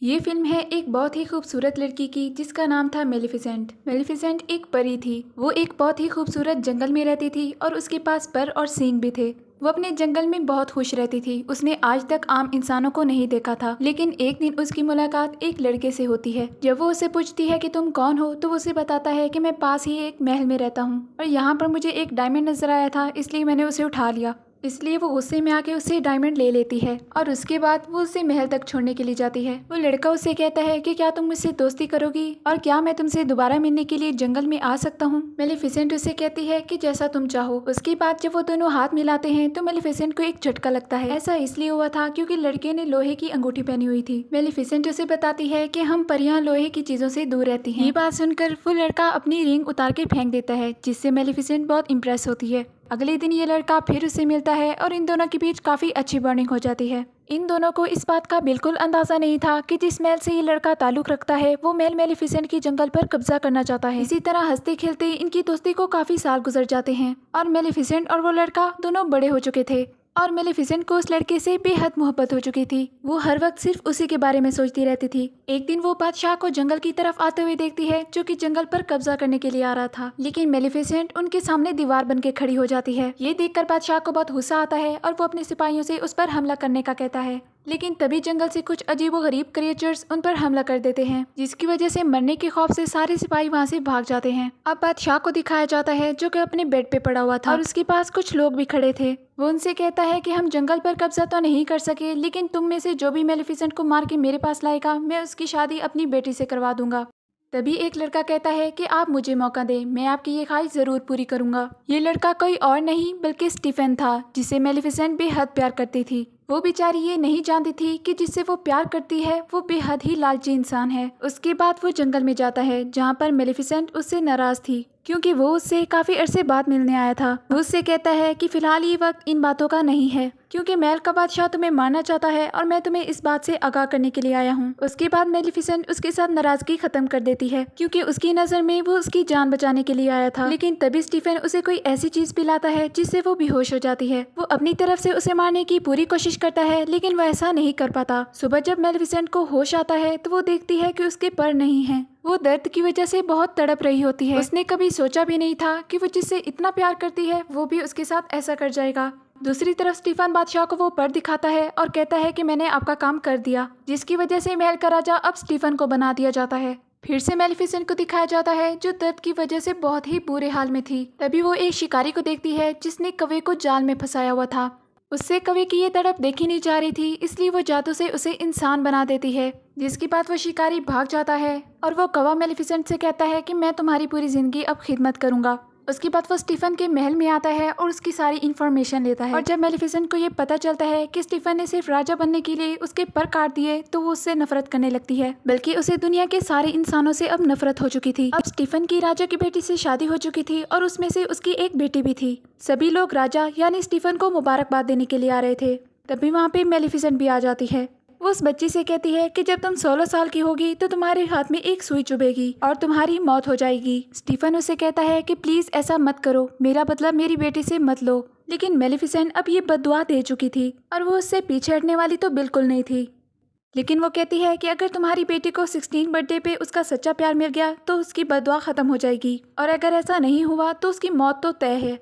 ये फिल्म है एक बहुत ही खूबसूरत लड़की की जिसका नाम था मेलिफिसेंट। मेलिफिसेंट एक परी थी। वो एक बहुत ही खूबसूरत जंगल में रहती थी और उसके पास पर और सींग भी थे। वो अपने जंगल में बहुत खुश रहती थी। उसने आज तक आम इंसानों को नहीं देखा था, लेकिन एक दिन उसकी मुलाकात एक लड़के से होती है। जब वो उसे पूछती है कि तुम कौन हो, तो वो उसे बताता है कि मैं पास ही एक महल में रहता हूँ और यहाँ पर मुझे एक डायमंड नजर आया था, इसलिए मैंने उसे उठा लिया। इसलिए वो गुस्से में आके उससे डायमंड ले लेती है और उसके बाद वो उसे महल तक छोड़ने के लिए जाती है। वो लड़का उससे कहता है कि क्या तुम मुझसे दोस्ती करोगी और क्या मैं तुमसे दोबारा मिलने के लिए जंगल में आ सकता हूँ। मेलिफिसेंट उसे कहती है कि जैसा तुम चाहो। उसके बाद जब वो दोनों हाथ मिलाते हैं तो मेलिफिसेंट को एक झटका लगता है। ऐसा इसलिए हुआ था क्योंकि लड़के ने लोहे की अंगूठी पहनी हुई थी। मेलिफिसेंट उसे बताती है कि हम परियां लोहे की चीजों से दूर रहती हैं। ये बात सुनकर वो लड़का अपनी रिंग उतार के फेंक देता है, जिससे मेलिफिसेंट बहुत इंप्रेस होती है। अगले दिन ये लड़का फिर उससे मिलता है और इन दोनों के बीच काफी अच्छी बॉन्डिंग हो जाती है। इन दोनों को इस बात का बिल्कुल अंदाजा नहीं था कि जिस महल से ये लड़का ताल्लुक रखता है वो महल मेलिफिसेंट की जंगल पर कब्जा करना चाहता है। इसी तरह हंसते खेलते इनकी दोस्ती को काफी साल गुजर जाते हैं और मेलिफिसेंट और वो लड़का दोनों बड़े हो चुके थे और मेलिफिसेंट को उस लड़के से बेहद मोहब्बत हो चुकी थी। वो हर वक्त सिर्फ उसी के बारे में सोचती रहती थी। एक दिन वो बादशाह को जंगल की तरफ आते हुए देखती है, जो कि जंगल पर कब्जा करने के लिए आ रहा था, लेकिन मेलिफिसेंट उनके सामने दीवार बन के खड़ी हो जाती है। ये देखकर बादशाह को बहुत गुस्सा आता है और वो अपने सिपाहियों से उस पर हमला करने का कहता है, लेकिन तभी जंगल से कुछ अजीबोगरीब क्रिएचर्स उन पर हमला कर देते हैं, जिसकी वजह से मरने के खौफ से सारे सिपाही वहां से भाग जाते हैं। अब बादशाह को दिखाया जाता है जो कि अपने बेड पे पड़ा हुआ था और उसके पास कुछ लोग भी खड़े थे। वो उनसे कहता है कि हम जंगल पर कब्जा तो नहीं कर सके, लेकिन तुम में से जो भी मेलिफिसेंट को मार के मेरे पास लाएगा, मैं उसकी शादी अपनी बेटी से करवा दूंगा। तभी एक लड़का कहता है कि आप मुझे मौका दें, मैं आपकी ये ख्वाहिश जरूर पूरी करूंगा। ये लड़का कोई और नहीं बल्कि स्टीफन था, जिसे मेलिफिसेंट बेहद प्यार करती थी। वो बेचारी ये नहीं जानती थी कि जिससे वो प्यार करती है वो बेहद ही लालची इंसान है। उसके बाद वो जंगल में जाता है जहाँ पर मेलिफिसेंट उससे नाराज थी, क्योंकि वो उससे काफी अरसे बाद मिलने आया था। वो उससे कहता है कि फिलहाल ये वक्त इन बातों का नहीं है, क्योंकि महल का बादशाह तुम्हें मारना चाहता है और मैं तुम्हें इस बात से आगाह करने के लिए आया हूँ। उसके बाद मेलिफिसेंट उसके साथ नाराजगी खत्म कर देती है, क्योंकि उसकी नजर में वो उसकी जान बचाने के लिए आया था। लेकिन तभी स्टीफन उसे कोई ऐसी चीज पिलाता है जिससे वो बेहोश हो जाती है। वो अपनी तरफ से उसे मारने की पूरी कोशिश करता है, लेकिन वो ऐसा नहीं कर पाता। सुबह जब मेलिफिसेंट को होश आता है तो वो देखती है कि उसके पर नहीं है। वो दर्द की वजह से बहुत तड़प रही होती है। उसने कभी सोचा भी नहीं था कि वो जिससे इतना प्यार करती है वो भी उसके साथ ऐसा कर जाएगा। दूसरी तरफ स्टीफन बादशाह को वो पर दिखाता है और कहता है कि मैंने आपका काम कर दिया, जिसकी वजह से महल का राजा अब स्टीफन को बना दिया जाता है। फिर से मेलिफिसेंट को दिखाया जाता है जो दर्द की वजह से बहुत ही बुरे हाल में थी। तभी वो एक शिकारी को देखती है जिसने कौवे को जाल में फंसाया हुआ था। उससे कौवे की ये तड़प देखी नहीं जा रही थी, इसलिए वो जादू से उसे इंसान बना देती है। जिसके बाद वो शिकारी भाग जाता है और वो कौवा मेलिफिसेंट से कहता है कि मैं तुम्हारी पूरी जिंदगी अब खिदमत करूंगा। उसके बाद वो स्टीफन के महल में आता है और उसकी सारी इन्फॉर्मेशन लेता है। और जब मेलिफिसेंट को ये पता चलता है कि स्टीफन ने सिर्फ राजा बनने के लिए उसके पर काट दिए, तो वो उससे नफरत करने लगती है, बल्कि उसे दुनिया के सारे इंसानों से अब नफरत हो चुकी थी। अब स्टीफन की राजा की बेटी से शादी हो चुकी थी और उसमें से उसकी एक बेटी भी थी। सभी लोग राजा यानी स्टीफन को मुबारकबाद देने के लिए आ रहे थे। तभी वहाँ पे मेलिफिसेंट भी आ जाती है। वो उस बच्ची से कहती है कि जब तुम 16 साल की होगी तो तुम्हारे हाथ में एक सुई चुभेगी और तुम्हारी मौत हो जाएगी। स्टीफन उसे कहता है कि प्लीज ऐसा मत करो, मेरा बदला मेरी बेटी से मत लो। लेकिन मेलिफिसेंट अब ये बद्दुआ दे चुकी थी और वो उससे पीछे हटने वाली तो बिल्कुल नहीं थी। लेकिन वो कहती है कि अगर तुम्हारी बेटी को 16 बर्थडे पे उसका सच्चा प्यार मिल गया तो उसकी बद्दुआ खत्म हो जाएगी, और अगर ऐसा नहीं हुआ तो उसकी मौत तो तय है।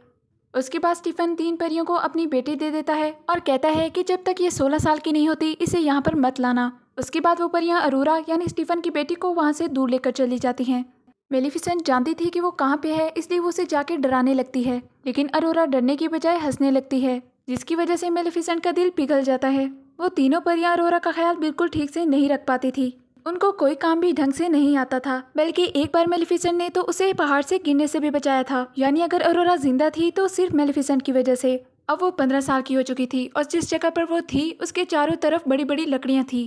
उसके बाद स्टीफन 3 परियों को अपनी बेटी दे देता है और कहता है कि जब तक ये 16 साल की नहीं होती इसे यहाँ पर मत लाना। उसके बाद वो परियां अरोरा यानी स्टीफन की बेटी को वहाँ से दूर लेकर चली जाती हैं। मेलिफिसेंट जानती थी कि वो कहाँ पे है, इसलिए वो उसे जाके डराने लगती है, लेकिन अरोरा डरने की बजाय हंसने लगती है, जिसकी वजह से मेलिफिसेंट का दिल पिघल जाता है। वो तीनों परियां अरोरा का ख्याल बिल्कुल ठीक से नहीं रख पाती थी। उनको कोई काम भी ढंग से नहीं आता था, बल्कि एक बार मेलिफिसेंट ने तो उसे पहाड़ से गिरने से भी बचाया था। यानी अगर अरोरा जिंदा थी तो सिर्फ मेलिफिसेंट की वजह से। अब वो 15 साल की हो चुकी थी और जिस जगह पर वो थी उसके चारों तरफ बड़ी बड़ी लकड़ियां थी।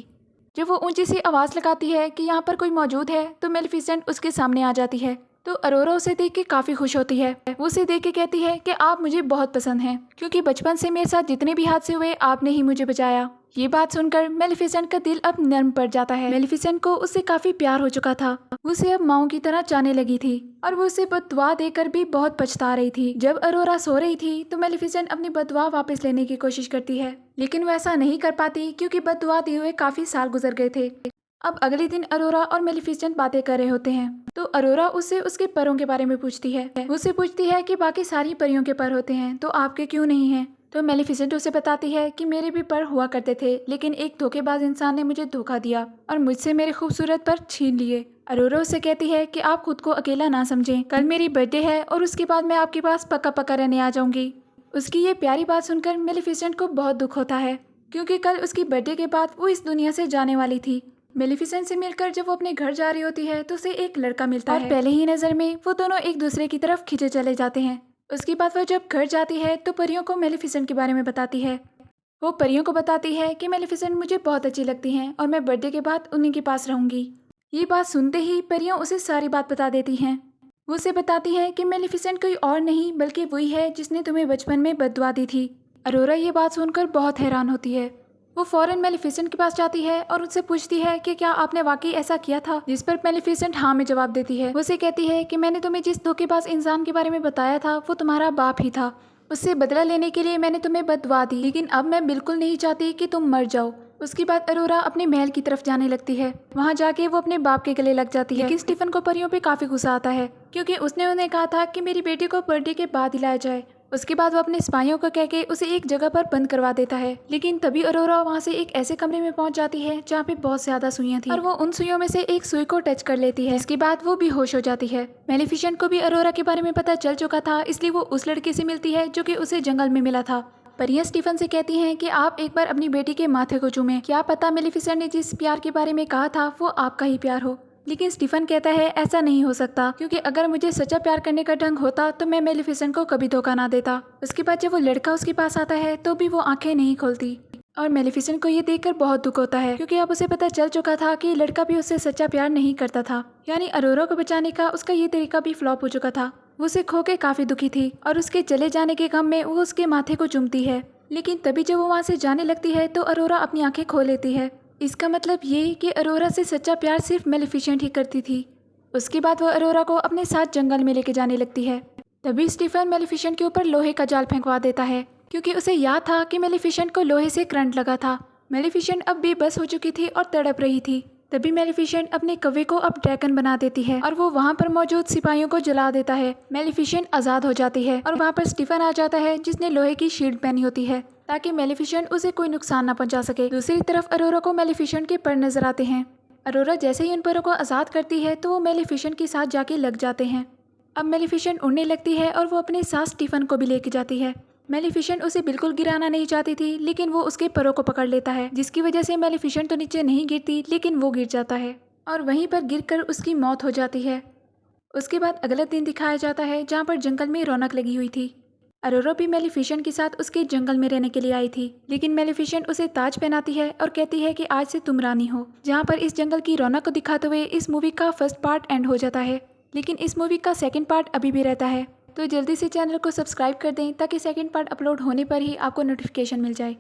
जब वो ऊंची सी आवाज लगाती है कि यहाँ पर कोई मौजूद है, तो मेलिफिसेंट उसके सामने आ जाती है। तो अरोरा उसे देख के काफी खुश होती है। वो उसे देख के कहती है कि आप मुझे बहुत पसंद हैं, क्योंकि बचपन से मेरे साथ जितने भी हादसे हुए आपने ही मुझे बचाया। ये बात सुनकर मेलिफिसेंट का दिल अब नर्म पड़ जाता है। मेलिफिसेंट को उससे काफी प्यार हो चुका था। वो उसे अब माओ की तरह जाने लगी थी और वो उसे बददुआ देकर भी बहुत पछता रही थी। जब अरोरा सो रही थी तो मेलिफिसेंट अपनी बददुआ वापस लेने की कोशिश करती है, लेकिन वो ऐसा नहीं कर पाती क्योंकि बददुआ दिए हुए काफी साल गुजर गए थे। अब अगले दिन अरोरा और मेलिफिसेंट बातें कर रहे होते हैं तो अरोरा उससे उसके परों के बारे में पूछती है। उससे पूछती है कि बाकी सारी परियों के पर होते हैं तो आपके क्यों नहीं हैं। तो मेलिफिसेंट उसे बताती है कि मेरे भी पर हुआ करते थे, लेकिन एक धोखेबाज इंसान ने मुझे धोखा दिया और मुझसे मेरे खूबसूरत पर छीन लिए। अरोरा उसे कहती है कि आप खुद को अकेला ना समझें, कल मेरी बर्थडे है और उसके बाद मैं आपके पास पक्का पक्का रहने आ जाऊंगी। उसकी ये प्यारी बात सुनकर मेलिफिसेंट को बहुत दुख होता है, क्योंकि कल उसकी बर्थडे के बाद वो इस दुनिया से जाने वाली थी। मेलिफिसेंट से मिलकर जब वो अपने घर जा रही होती है तो उसे एक लड़का मिलता है और पहले ही नजर में वो दोनों एक दूसरे की तरफ खींचे चले जाते हैं। उसके बाद वो जब घर जाती है तो परियों को मेलिफिसेंट के बारे में बताती है। वो परियों को बताती है कि मेलिफिसेंट मुझे बहुत अच्छी लगती हैं और मैं बर्थडे के बाद उन्हीं के पास रहूंगी। ये बात सुनते ही परियों उसे सारी बात बता देती हैं। वो उसे बताती है कि मेलिफिसेंट कोई और नहीं बल्कि वही है जिसने तुम्हें बचपन में बद्दुआ दी थी। अरोरा ये बात सुनकर बहुत हैरान होती है। वो फौरन मेलिफिसेंट के पास जाती है और उससे पूछती है कि क्या आपने वाकई ऐसा किया था, जिस पर मेलिफिसेंट हाँ में जवाब देती है। वो उसे कहती है कि मैंने तुम्हें जिस धोखेबाज इंसान के बारे में बताया था वो तुम्हारा बाप ही था। उससे बदला लेने के लिए मैंने तुम्हें बददुआ दी, लेकिन अब मैं बिल्कुल नहीं चाहती कि तुम मर जाओ। उसके बाद अरोरा अपने महल की तरफ जाने लगती है। वहाँ जाके वो अपने बाप के गले लग जाती है, लेकिन स्टीफन को परियों पे काफी गुस्सा आता है, क्योंकि उसने उन्हें कहा था कि मेरी बेटी को बर्थडे के बाद ही लाया जाए। उसके बाद वो अपने सिपाहियों को कह के उसे एक जगह पर बंद करवा देता है, लेकिन तभी अरोरा वहाँ से एक ऐसे कमरे में पहुंच जाती है जहाँ पे बहुत ज्यादा सुइयां थी और वो उन सुइयों में से एक सुई को टच कर लेती है। इसके बाद वो बेहोश हो जाती है। मेलिफिसेंट को भी अरोरा के बारे में पता चल चुका था, इसलिए वो उस लड़के से मिलती है जो कि उसे जंगल में मिला था। परियां स्टीफन से कहती हैं कि आप एक बार अपनी बेटी के माथे को चूमें, क्या पता मेलिफिसेंट ने जिस प्यार के बारे में कहा था वो आपका ही प्यार हो। लेकिन स्टीफन कहता है ऐसा नहीं हो सकता, क्योंकि अगर मुझे सच्चा प्यार करने का ढंग होता तो मैं मेलिफिसेंट को कभी धोखा ना देता। उसके बाद जब वो लड़का उसके पास आता है तो भी वो आंखें नहीं खोलती और मेलिफिसेंट को ये देखकर बहुत दुख होता है, क्योंकि अब उसे पता चल चुका था कि लड़का भी उससे सच्चा प्यार नहीं करता था। यानी अरोरा को बचाने का उसका ये तरीका भी फ्लॉप हो चुका था। वो उसे खो के काफी दुखी थी और उसके चले जाने के गम में वो उसके माथे को चूमती है। लेकिन तभी जब वो वहाँ से जाने लगती है तो अरोरा अपनी आंखें खोल लेती है। इसका मतलब ये कि अरोरा से सच्चा प्यार सिर्फ मेलिफिसेंट ही करती थी। उसके बाद वो अरोरा को अपने साथ जंगल में लेके जाने लगती है। तभी स्टीफन मेलिफिसेंट के ऊपर लोहे का जाल फेंकवा देता है, क्योंकि उसे याद था कि मेलिफिसेंट को लोहे से करंट लगा था। मेलिफिसेंट अब बेबस हो चुकी थी और तड़प रही थी। तभी मेलिफिसेंट अपने कौवे को अब ड्रैगन बना देती है और वो वहाँ पर मौजूद सिपाहियों को जला देता है। मेलिफिसेंट आज़ाद हो जाती है और वहाँ पर स्टीफन आ जाता है, जिसने लोहे की शील्ड पहनी होती है ताकि मेलिफिसेंट उसे कोई नुकसान न पहुंचा सके। दूसरी तरफ अरोरा को मेलिफिसेंट के पर नजर आते हैं। अरोरा जैसे ही उन परों को आज़ाद करती है तो वो मेलिफिसेंट के साथ जाके लग जाते हैं। अब मेलिफिसेंट उड़ने लगती है और वो अपने साथ स्टीफन को भी लेके जाती है। मेलिफिसेंट उसे बिल्कुल गिराना नहीं चाहती थी, लेकिन वो उसके परों को पकड़ लेता है, जिसकी वजह से मेलिफिसेंट तो नीचे नहीं गिरती, लेकिन वो गिर जाता है और वहीं पर गिरकर उसकी मौत हो जाती है। उसके बाद अगला दिन दिखाया जाता है जहाँ पर जंगल में रौनक लगी हुई थी। अरोरा भी मेलिफिसेंट के साथ उसके जंगल में रहने के लिए आई थी, लेकिन मेलिफिसेंट उसे ताज पहनाती है और कहती है कि आज से तुम रानी हो। जहाँ पर इस जंगल की रौनक को दिखाते हुए इस मूवी का फर्स्ट पार्ट एंड हो जाता है, लेकिन इस मूवी का सेकंड पार्ट अभी भी रहता है। तो जल्दी से चैनल को सब्सक्राइब कर दें ताकि सेकंड पार्ट अपलोड होने पर ही आपको नोटिफिकेशन मिल जाए।